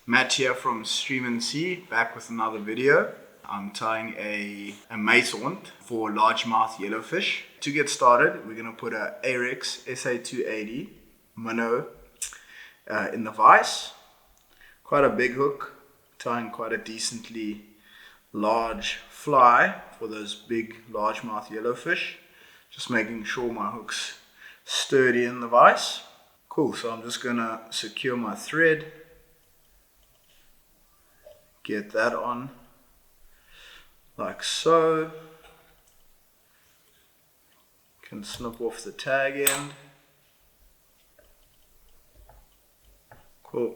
Matt here from Stream and Sea, back with another video. I'm tying a Muishond for largemouth yellowfish. To get started, we're going to put a Arex SA280 minnow in the vise. Quite a big hook, tying quite a decently large fly for those big largemouth yellowfish. Just making sure my hook's sturdy in the vise. Cool, so I'm just going to secure my thread. Get that on like so. Can snip off the tag end. Cool.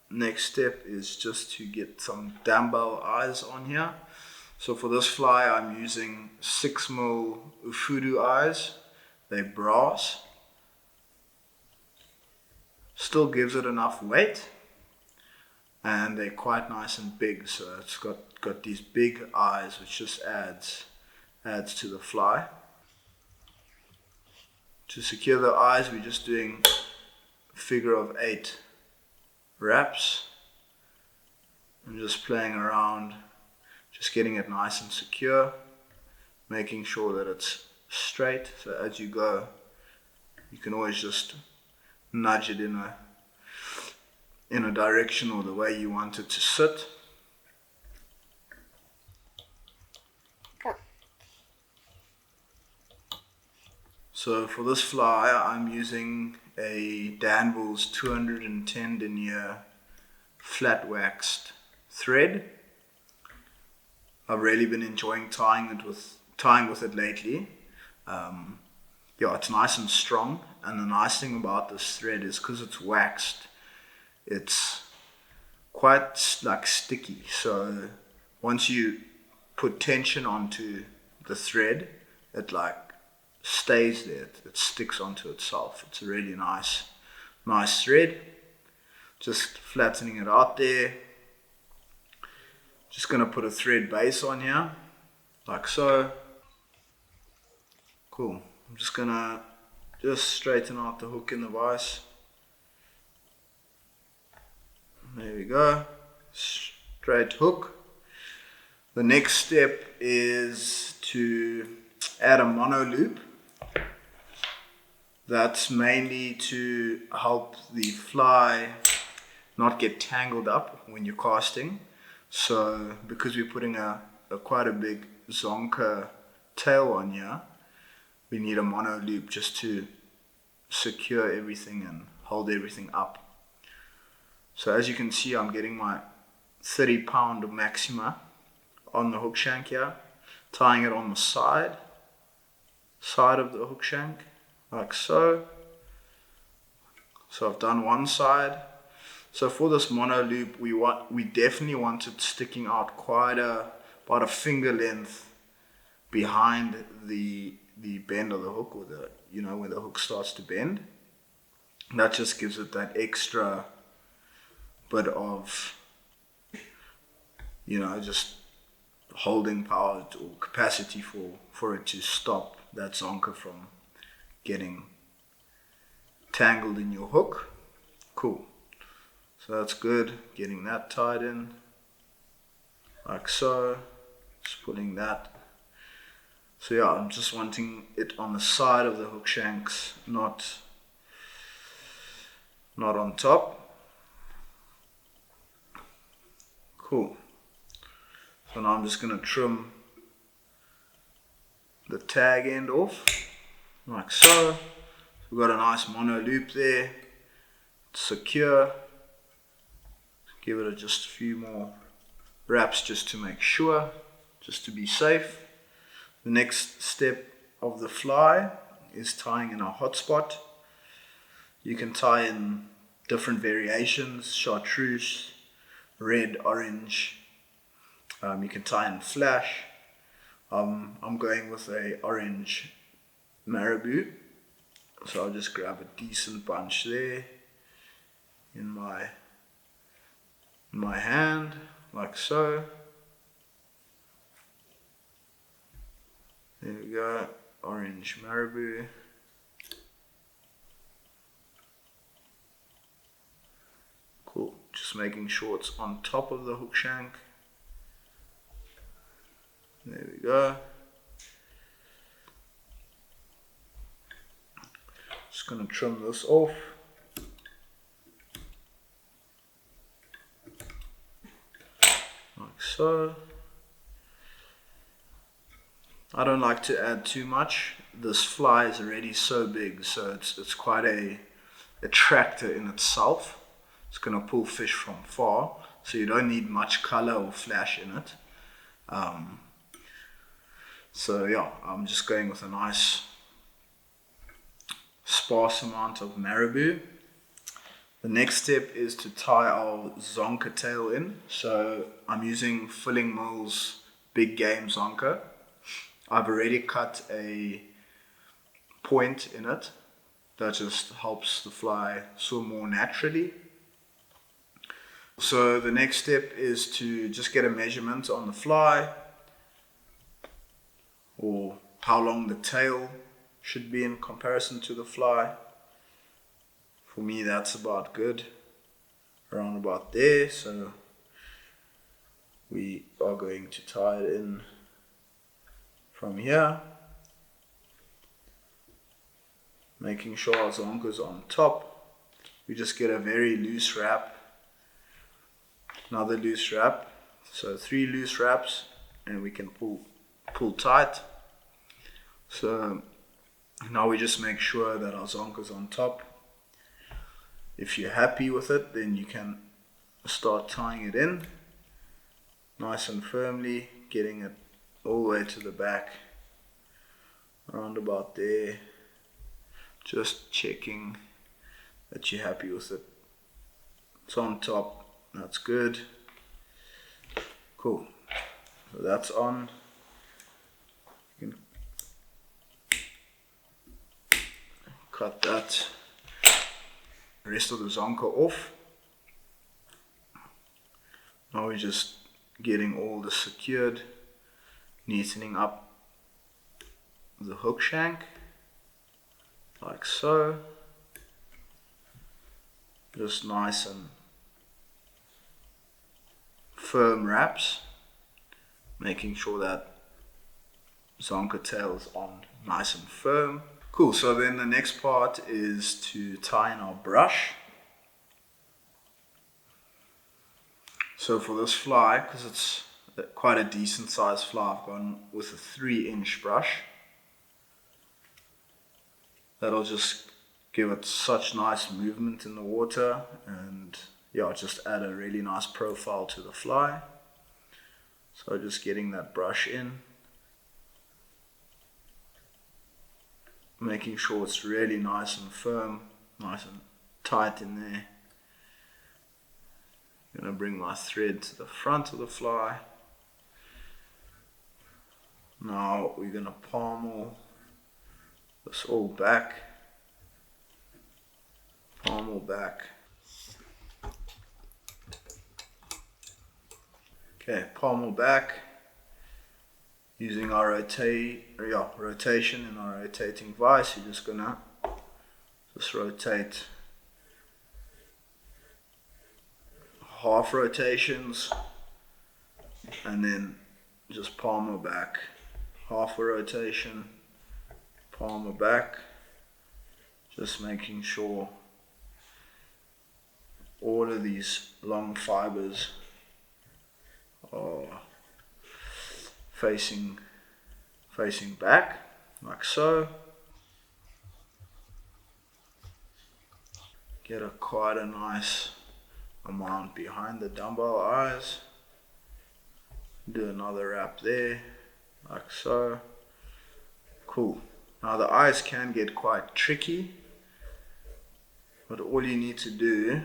Next step is just to get some dumbbell eyes on here. So for this fly I'm using 6mm Ufudu eyes. They're brass. Still gives it enough weight. And they're quite nice and big, so it's got these big eyes, which just adds to the fly. To secure the eyes, we're just doing a figure of 8 wraps. I'm just playing around, just getting it nice and secure, making sure that it's straight. So as you go, you can always just nudge it in a direction or the way you want it to sit. So for this fly I'm using a Danville's 210 denier flat waxed thread. I've really been enjoying tying with it lately. Yeah, it's nice and strong, and the nice thing about this thread is because it's waxed, it's quite like sticky, so once you put tension onto the thread, it like stays there, it sticks onto itself. It's a really nice thread. Just flattening it out there. Just gonna put a thread base on here like so. Cool. I'm just gonna straighten out the hook in the vise. There we go, straight hook. The next step is to add a mono loop. That's mainly to help the fly not get tangled up when you're casting. So because we're putting quite a big zonker tail on here, we need a mono loop just to secure everything and hold everything up. So as you can see, I'm getting my 30-pound Maxima on the hook shank here, tying it on the side of the hook shank, like so. So I've done one side. So for this mono loop, we definitely want it sticking out about a finger length behind the bend of the hook, or where the hook starts to bend. And that just gives it that extra bit of, just holding power or capacity for it to stop that zonker from getting tangled in your hook. Cool. So that's good. Getting that tied in like so. Just pulling that. So yeah, I'm just wanting it on the side of the hook shanks, not on top. Cool. So now I'm just going to trim the tag end off, like so. We've got a nice mono loop there, secure. Give it just a few more wraps just to make sure, just to be safe. The next step of the fly is tying in a hotspot. You can tie in different variations, chartreuse, red, orange. You can tie in flash. I'm going with a orange marabou, so I'll just grab a decent bunch there in my hand, like so. There we go, orange marabou. Cool. just making sure it's on top of the hook shank. There we go. Just going to trim this off. Like so. I don't like to add too much. This fly is already so big, so it's quite a attractor in itself. It's going to pull fish from far, so you don't need much color or flash in it. So yeah, I'm just going with a nice sparse amount of marabou. The next step is to tie our zonker tail in. So I'm using Filling Mills big game zonker. I've already cut a point in it that just helps the fly swim more naturally. So the next step is to just get a measurement on the fly, or how long the tail should be in comparison to the fly. For me, that's about good, around about there. So we are going to tie it in from here, making sure our zonker's on top. We just get a very loose wrap, another loose wrap, so 3 loose wraps, and we can pull tight. So now we just make sure that our zonker's on top. If you're happy with it, then you can start tying it in nice and firmly, getting it all the way to the back, around about there. Just checking that you're happy with it. It's on top, that's good. Cool, so that's on. You can cut that rest of the zonker off. Now we're just getting all this secured, neatening up the hook shank like so. Just nice and firm wraps, making sure that zonker tail is on nice and firm. Cool, so then the next part is to tie in our brush. So for this fly, because it's quite a decent sized fly, I've gone with a 3-inch brush. That'll just give it such nice movement in the water, and yeah, just add a really nice profile to the fly. So just getting that brush in, making sure it's really nice and firm, nice and tight in there. I'm going to bring my thread to the front of the fly. Now we're going to palm this all back. Palm all back. Okay, palm all back. Using our rotation in our rotating vise, you're just gonna rotate half rotations, and then just palm back, half a rotation, palm back, just making sure all of these long fibers are facing back, like so. Get quite a nice amount behind the dumbbell eyes. Do another wrap there, like so. Cool. Now the eyes can get quite tricky, but all you need to do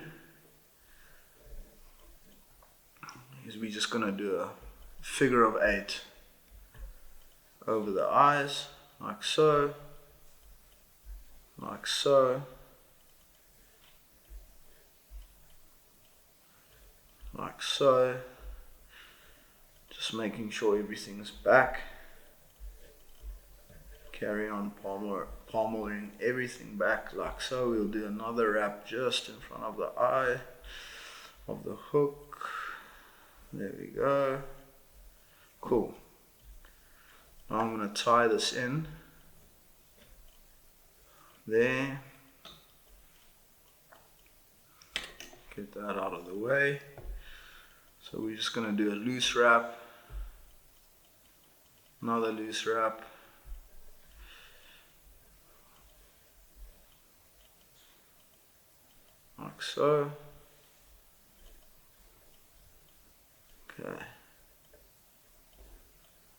is we're just gonna do a figure of 8 over the eyes, like so, like so, like so. Just making sure everything's back. Carry on palmering everything back like so. We'll do another wrap just in front of the eye, of the hook. There we go. Cool. Now I'm going to tie this in there. Get that out of the way. So we're just going to do a loose wrap, another loose wrap, like so. Okay,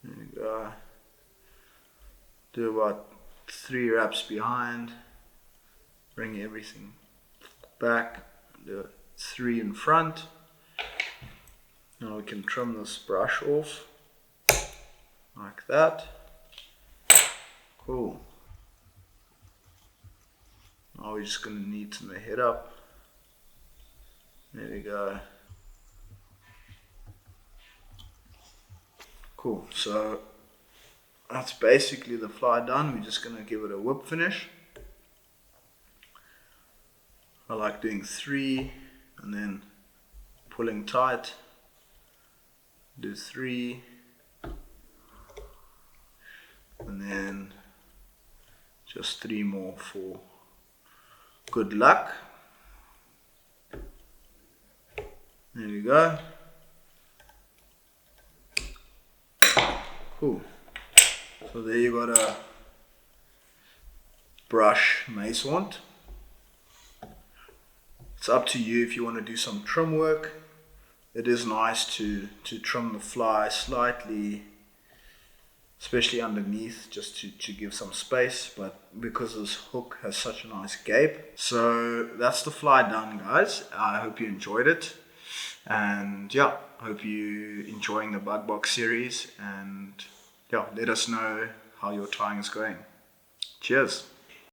there we go. Do about 3 wraps behind, bring everything back, do 3 in front. Now we can trim this brush off like that. Cool. Now we're just going to neaten the head up. There we go. Cool, so that's basically the fly done. We're just going to give it a whip finish. I like doing 3 and then pulling tight. Do 3 and then just 3 more for good luck. There we go. Cool. So there you got a brush mace wand. It's up to you if you want to do some trim work. It is nice to trim the fly slightly, especially underneath, just to give some space, but because this hook has such a nice gape. So that's the fly done, guys. I hope you enjoyed it, and yeah, I hope you enjoying the bug box series, and yeah, let us know how your tying is going. Cheers.